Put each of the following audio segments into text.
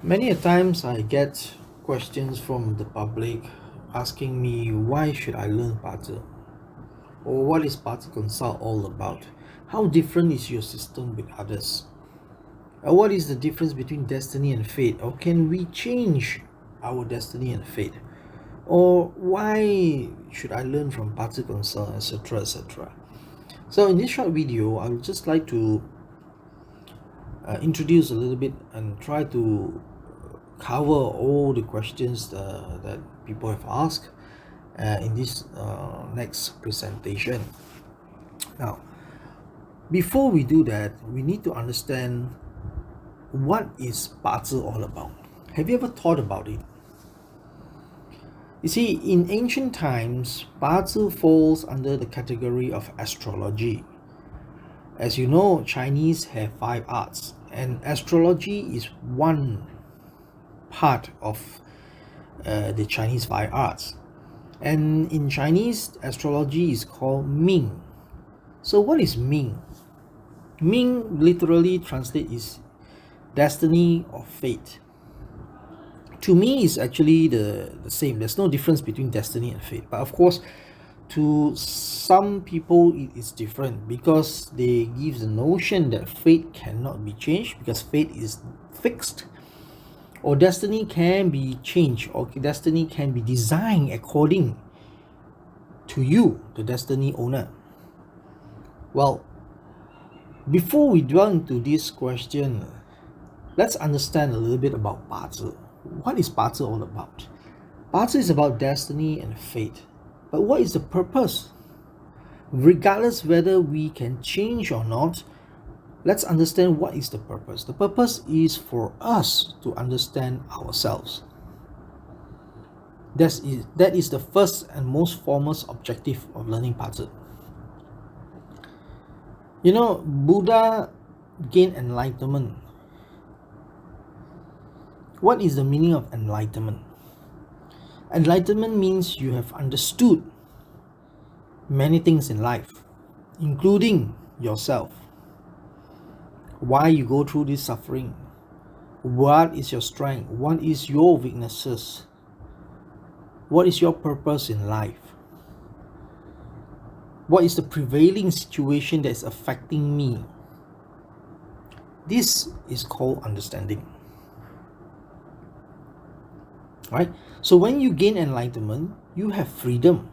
Many a times I get questions from the public asking me why should I learn Bazi, or what is Baziconsult all about? How different is your system with others? What is the difference between destiny and fate? Or can we change our destiny and fate? Or why should I learn from Baziconsult, etc., etc.? So in this short video, I would just like to introduce a little bit and try to cover all the questions that people have asked in this next presentation. Now, before we do that, we need to understand what is Bazi all about. Have you ever thought about it? You see, in ancient times, Bazi falls under the category of astrology. As you know, Chinese have 5 arts, and astrology is one part of the Chinese 5 arts. And in Chinese, astrology is called Ming. So what is Ming? Ming literally translates is destiny or fate. To me, it's actually the same. There's no difference between destiny and fate. But of course, to some people, it is different because they give the notion that fate cannot be changed because fate is fixed, or destiny can be changed, or destiny can be designed according to you, the destiny owner. Well, before we delve into this question, let's understand a little bit about Bazi. What is Bazi all about? Bazi is about destiny and fate. But what is the purpose? Regardless whether we can change or not, let's understand what is the purpose. The purpose is for us to understand ourselves. That is the first and most foremost objective of learning Bazi. You know, Buddha gained enlightenment. What is the meaning of enlightenment? Enlightenment means you have understood many things in life, including yourself. Why you go through this suffering? What is your strength? What is your weaknesses? What is your purpose in life? What is the prevailing situation that is affecting me? This is called understanding. Right? So when you gain enlightenment, you have freedom.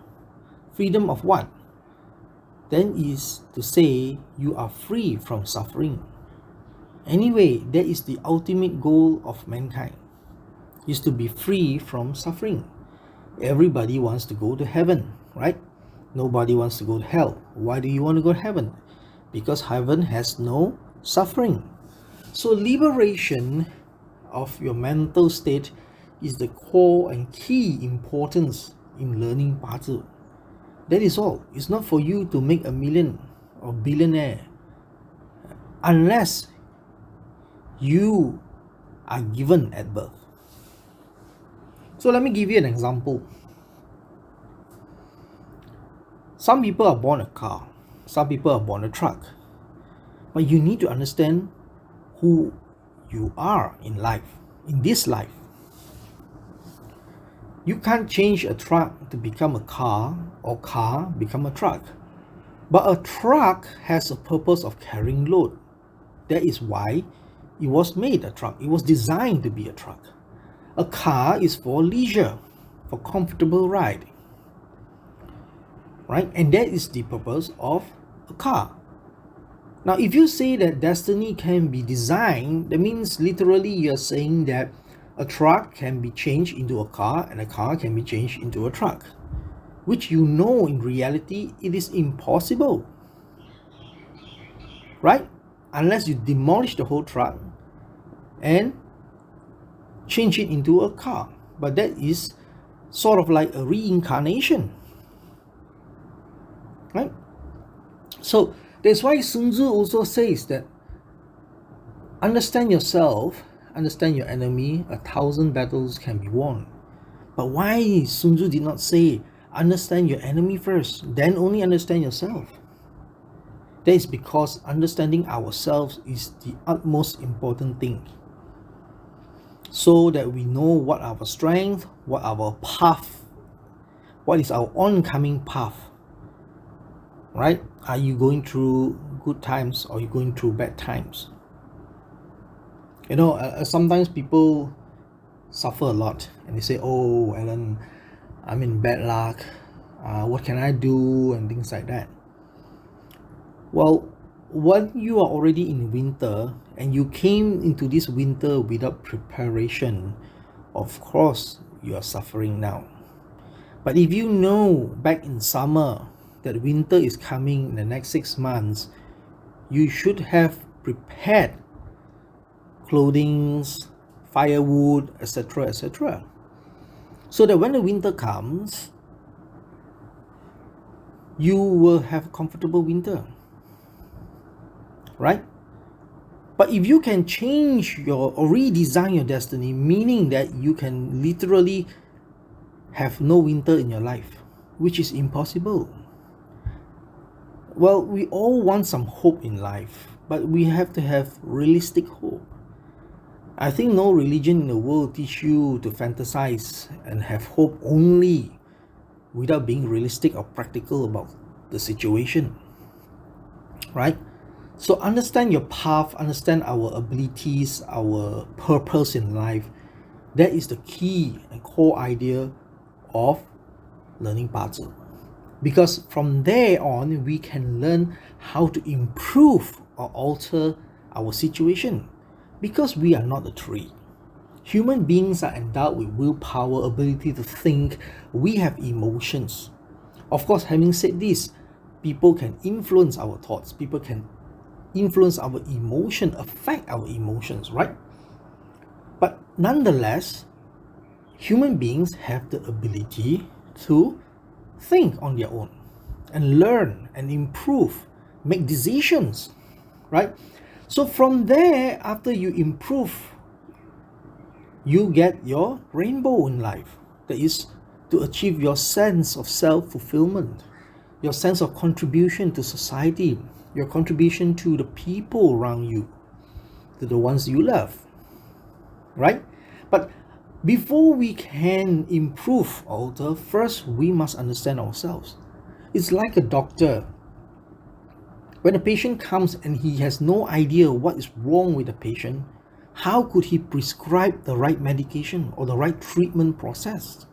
Freedom of what? Then is to say you are free from suffering. Anyway, that is the ultimate goal of mankind, is to be free from suffering. Everybody wants to go to heaven, right? Nobody wants to go to hell. Why do you want to go to heaven? Because heaven has no suffering. So liberation of your mental state is the core and key importance in learning Bazi. That is all. It's not for you to make a million or billionaire unless you are given at birth. So let me give you an example. Some people are born a car, some people are born a truck. But you need to understand who you are in life, in this life. You can't change a truck to become a car, or car become a truck. But a truck has a purpose of carrying load. That is why it was made a truck. It was designed to be a truck. A car is for leisure, for comfortable ride. Right? And that is the purpose of a car. Now, if you say that destiny can be designed, that means literally you're saying that a truck can be changed into a car and a car can be changed into a truck, which you know in reality it is impossible, right? Unless you demolish the whole truck and change it into a car. But that is sort of like a reincarnation, right? So that's why Sun Tzu also says that understand yourself, understand your enemy, 1,000 battles can be won. But why Sun Tzu did not say understand your enemy first, then only understand yourself? That is because understanding ourselves is the utmost important thing. so that we know what our strength, what our path, what is our oncoming path, right? Are you going through good times or are you going through bad times? You know, sometimes people suffer a lot and they say, oh Alan, I'm in bad luck, what can I do, and things like that. Well, when you are already in winter and you came into this winter without preparation, of course you are suffering now. But if you know back in summer that winter is coming in the next 6 months, you should have prepared clothing, firewood, etc., etc., so that when the winter comes, you will have a comfortable winter, right? But if you can change your or redesign your destiny, meaning that you can literally have no winter in your life, which is impossible. Well, we all want some hope in life, but we have to have realistic hope. I think no religion in the world teach you to fantasize and have hope only without being realistic or practical about the situation, right? So understand your path, understand our abilities, our purpose in life. That is the key and core idea of learning Bazi. Because from there on, we can learn how to improve or alter our situation. Because we are not a tree. Human beings are endowed with willpower, ability to think. We have emotions. Of course, having said this, people can influence our thoughts. People can influence our emotion, affect our emotions, right? But nonetheless, human beings have the ability to think on their own and learn and improve, make decisions, right? So from there, after you improve, you get your rainbow in life. That is to achieve your sense of self-fulfillment, your sense of contribution to society, your contribution to the people around you, to the ones you love, right? But before we can improve or alter, first we must understand ourselves. It's like a doctor. When a patient comes and he has no idea what is wrong with the patient, how could he prescribe the right medication or the right treatment process?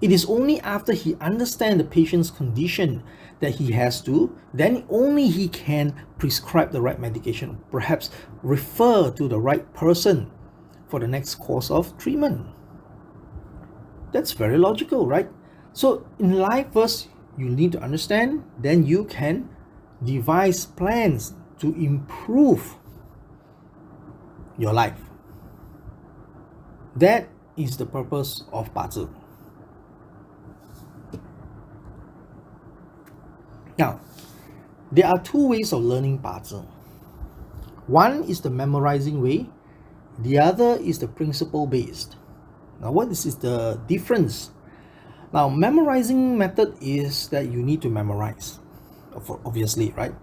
It is only after he understands the patient's condition that he has to, then only he can prescribe the right medication, perhaps refer to the right person for the next course of treatment. That's very logical, right? So in life, first you need to understand, then you can devise plans to improve your life. That is the purpose of Bazi. Now, there are two ways of learning Bazi. One is the memorizing way, the other is the principle based. Now, what is the difference? Now, memorizing method is that you need to memorize, obviously, right?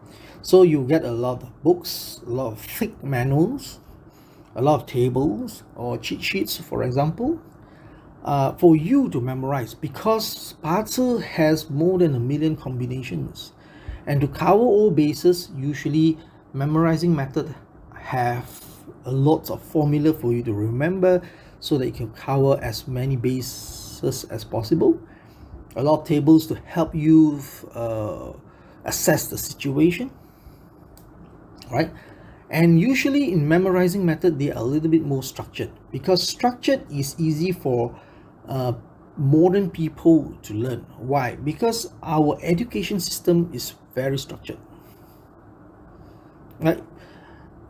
So you get a lot of books, a lot of thick manuals, a lot of tables or cheat sheets, for example, for you to memorize, because Bazi has more than 1 million combinations, and to cover all bases, usually memorizing method have a lot of formula for you to remember so that you can cover as many bases as possible, a lot of tables to help you assess the situation, right? And usually in memorizing method, they are a little bit more structured, because structured is easy for modern people to learn. Why? Because our education system is very structured, right?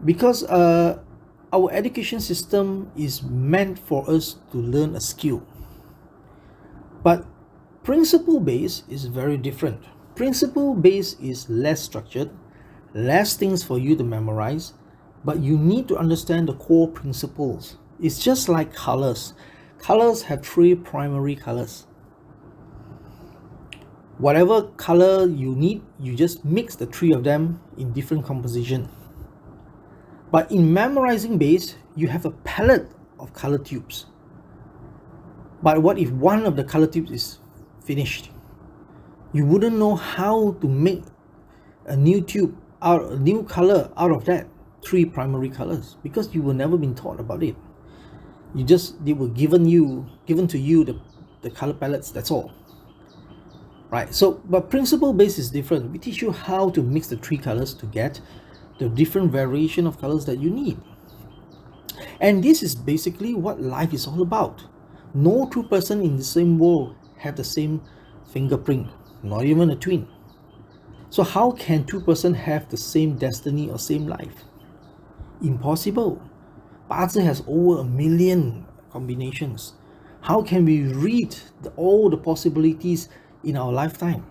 Because our education system is meant for us to learn a skill. But principle based is very different. Principle based is less structured, less things for you to memorize, but you need to understand the core principles. It's just like colors. Colors have 3 primary colors. Whatever color you need, you just mix the 3 of them in different composition. But in memorizing base, you have a palette of color tubes. But what if one of the color tubes is finished? You wouldn't know how to make a new tube out, a new color out of that 3 primary colors, because you were never been taught about it. They were given to you the color palettes, that's all. Right? So, but principle based is different. We teach you how to mix the 3 colors to get the different variation of colors that you need. And this is basically what life is all about. No two person in the same world have the same fingerprint, not even a twin. So how can 2 person have the same destiny or same life? Impossible. Bazi has over 1 million combinations. How can we read all the possibilities in our lifetime?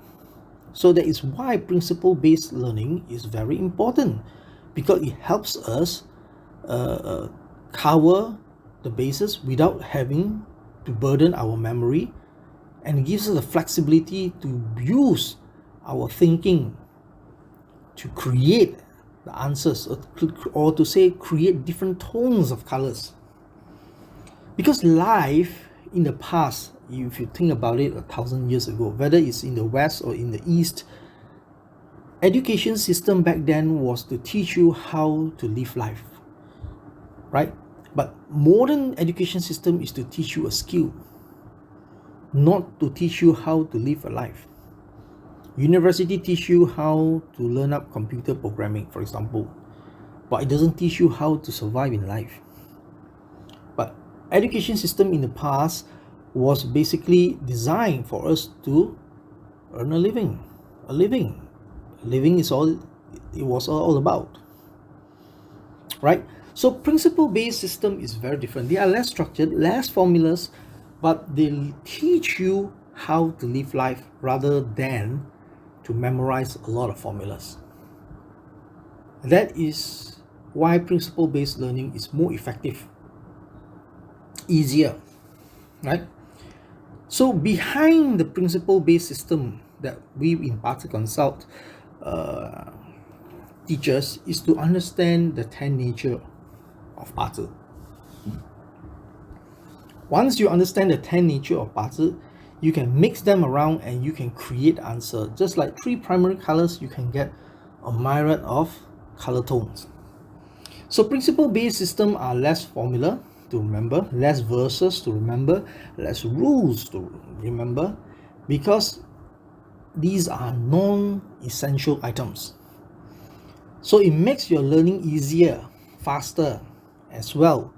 So that is why principle-based learning is very important, because it helps us cover the bases without having to burden our memory, and it gives us the flexibility to use our thinking to create the answers, or to say create different tones of colors. Because life in the past, if you think about it 1,000 years ago, whether it's in the West or in the East, education system back then was to teach you how to live life, right? But modern education system is to teach you a skill, not to teach you how to live a life. University teach you how to learn up computer programming, for example, but it doesn't teach you how to survive in life. But education system in the past was basically designed for us to earn a living. Living is all it was all about, right? So principle-based system is very different. They are less structured, less formulas, but they teach you how to live life rather than to memorize a lot of formulas. That is why principle-based learning is more effective, easier, right? So behind the principle-based system that we in Baziconsult teach us is to understand the 10 nature of Bazi. Once you understand the 10 nature of Bazi, you can mix them around and you can create answer. Just like 3 primary colors, you can get a myriad of color tones. So principle-based systems are less formula to remember, less verses to remember, less rules to remember, because these are non-essential items. So it makes your learning easier, faster, as well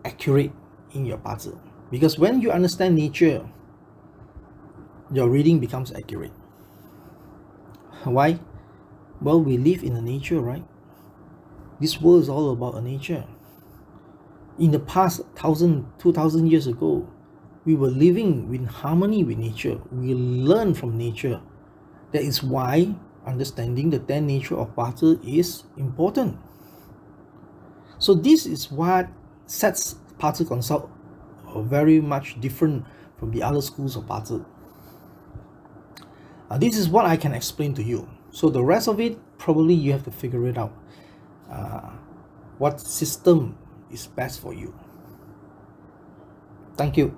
accurate in your Bazi. Because when you understand nature, your reading becomes accurate. Why? Well, we live in a nature, right? This world is all about a nature. In the past 2,000 years ago, we were living in harmony with nature. We learn from nature. That is why understanding the 10 nature of Bazi is important. So this is what sets Baziconsult very much different from the other schools of Bazi. This is what I can explain to you. So the rest of it, probably you have to figure it out. What system is best for you. Thank you.